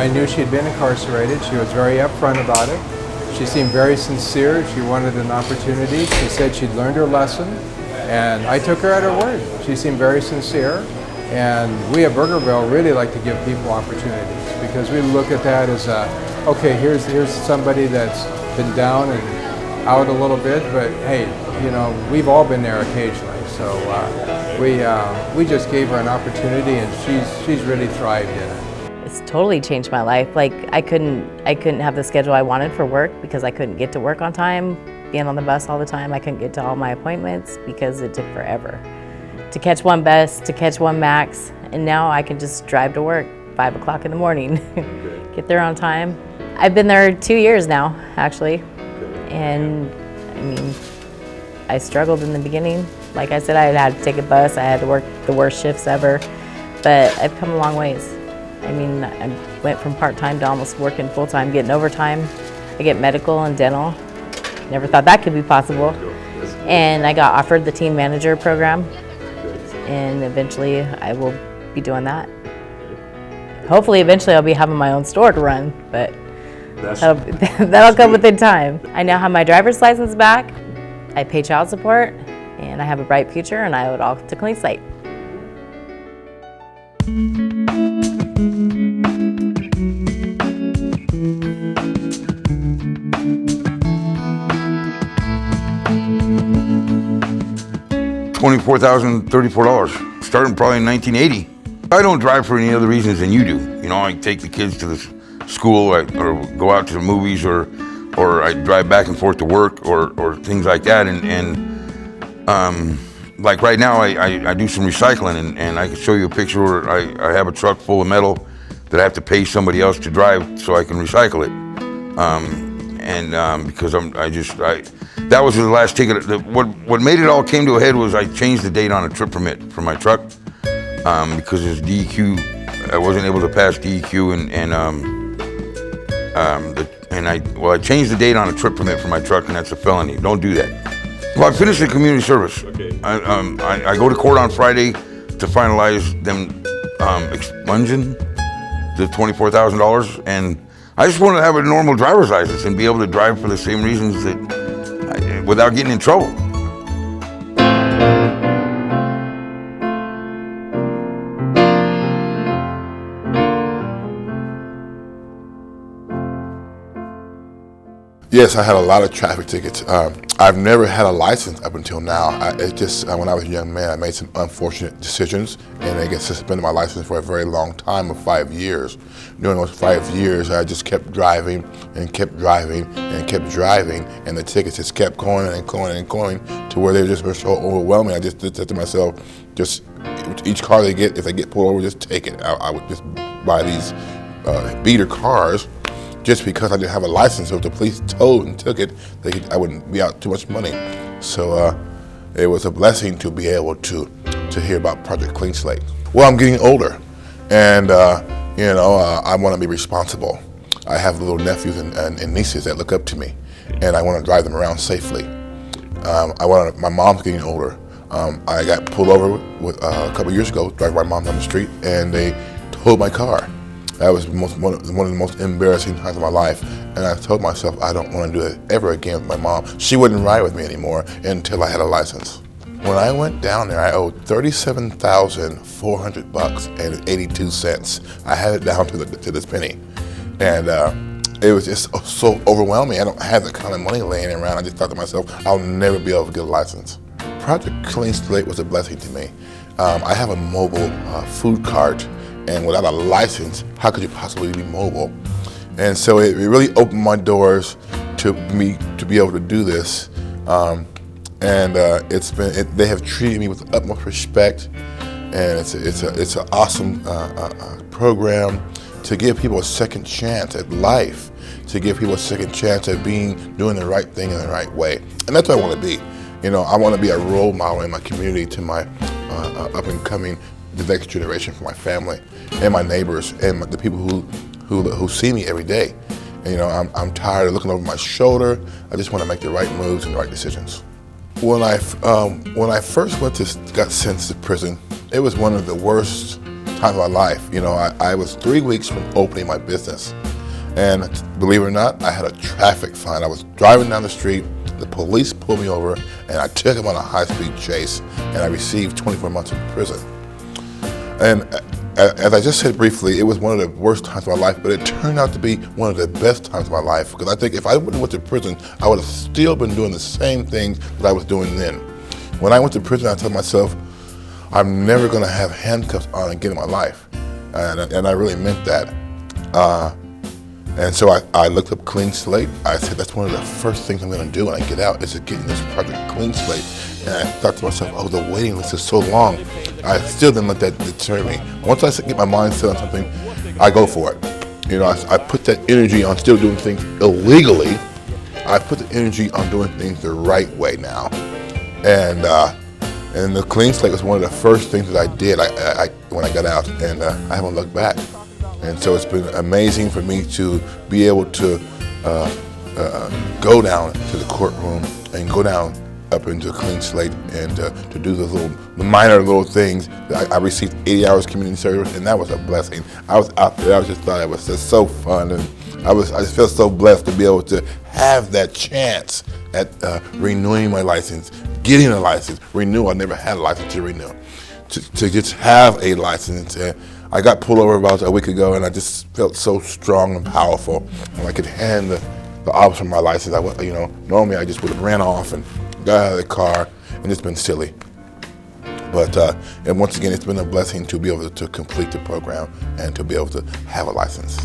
I knew she'd been incarcerated. She was very upfront about it. She seemed very sincere. She wanted an opportunity. She said she'd learned her lesson, and I took her at her word. She seemed very sincere, and we at Burgerville really like to give people opportunities because we look at that as okay, here's somebody that's been down and out a little bit, but hey, you know, we've all been there occasionally. So we just gave her an opportunity, and she's really thrived in it. It's totally changed my life. Like I couldn't have the schedule I wanted for work because I couldn't get to work on time. Being on the bus all the time, I couldn't get to all my appointments because it took forever to catch one bus, to catch one max, and now I can just drive to work 5 o'clock in the morning, get there on time. I've been there 2 years now, actually, and I mean, I struggled in the beginning. Like I said, I had to take a bus, I had to work the worst shifts ever, but I've come a long ways. I mean, I went from part-time to almost working full-time, getting overtime. I get medical and dental. Never thought that could be possible. And I got offered the team manager program, and eventually I will be doing that. Hopefully, eventually I'll be having my own store to run, but that'll come within time. I now have my driver's license back. I pay child support, and I have a bright future, and I owe it all to Clean Slate. $24,034, starting probably in 1980. I don't drive for any other reasons than you do. You know, I take the kids to the school, or go out to the movies, or I drive back and forth to work, or things like that. And like right now, I do some recycling, and I can show you a picture where I have a truck full of metal that I have to pay somebody else to drive so I can recycle it. Because that was the last ticket. What made it all came to a head was I changed the date on a trip permit for my truck because it's DEQ. I wasn't able to pass DEQ, I changed the date on a trip permit for my truck, and that's a felony. Don't do that. Well, I finished the community service. Okay. I go to court on Friday to finalize them expunging the $24,000, and I just wanted to have a normal driver's license and be able to drive for the same reasons without getting in trouble. Yes, I had a lot of traffic tickets. I've never had a license up until now. When I was a young man, I made some unfortunate decisions, and I get suspended my license for a very long time of 5 years. During those 5 years, I just kept driving and kept driving and kept driving, and the tickets just kept going and going and going to where they just were so overwhelming. I just said to myself, just each car they get, if they get pulled over, just take it. I would just buy these beater cars. Just because I didn't have a license, so if the police towed and took it, I wouldn't be out too much money. So it was a blessing to be able to hear about Project Clean Slate. Well, I'm getting older, and I want to be responsible. I have little nephews and nieces that look up to me, and I want to drive them around safely. My mom's getting older. I got pulled over a couple years ago, driving my mom down the street, and they towed my car. That was one of the most embarrassing times of my life, and I told myself I don't want to do it ever again with my mom. She wouldn't ride with me anymore until I had a license. When I went down there, I owed $37,400.82. I had it down to this penny, and it was just so overwhelming. I don't have that kind of money laying around. I just thought to myself, I'll never be able to get a license. Project Clean Slate was a blessing to me. I have a mobile food cart. And without a license, how could you possibly be mobile? And so it really opened my doors to me to be able to do this. They have treated me with the utmost respect, and it's an awesome program to give people a second chance at life, to give people a second chance at doing the right thing in the right way. And that's what I want to be. You know, I want to be a role model in my community to my up and coming, the next generation, for my family and my neighbors and the people who see me every day. And, you know, I'm tired of looking over my shoulder. I just want to make the right moves and the right decisions. When I first got sentenced to prison, it was one of the worst times of my life. You know, I was 3 weeks from opening my business. And believe it or not, I had a traffic fine. I was driving down the street, the police pulled me over, and I took him on a high-speed chase, and I received 24 months in prison. And as I just said briefly, it was one of the worst times of my life, but it turned out to be one of the best times of my life, because I think if I wouldn't have went to prison, I would have still been doing the same things that I was doing then. When I went to prison, I told myself, I'm never going to have handcuffs on again in my life, and I really meant that. And so I looked up Clean Slate. I said, that's one of the first things I'm going to do when I get out is to get in this project Clean Slate. And I thought to myself, oh, the waiting list is so long. I still didn't let that deter me. Once I get my mind set on something, I go for it. You know, I put that energy on still doing things illegally. I put the energy on doing things the right way now. And the Clean Slate was one of the first things that I did when I got out, and I haven't looked back. And so it's been amazing for me to be able to go down to the courtroom and go down up into a Clean Slate and to do the minor little things. I received 80 hours community service, and that was a blessing. I was out there, I just thought it was just so fun, and I just felt so blessed to be able to have that chance at renewing my license, getting a license, renew. I never had a license to renew. To just have a license. I got pulled over about a week ago, and I just felt so strong and powerful. And I could hand the officer my license. Normally I just would have ran off and got out of the car, and it's been silly. But and once again, it's been a blessing to be able to complete the program and to be able to have a license.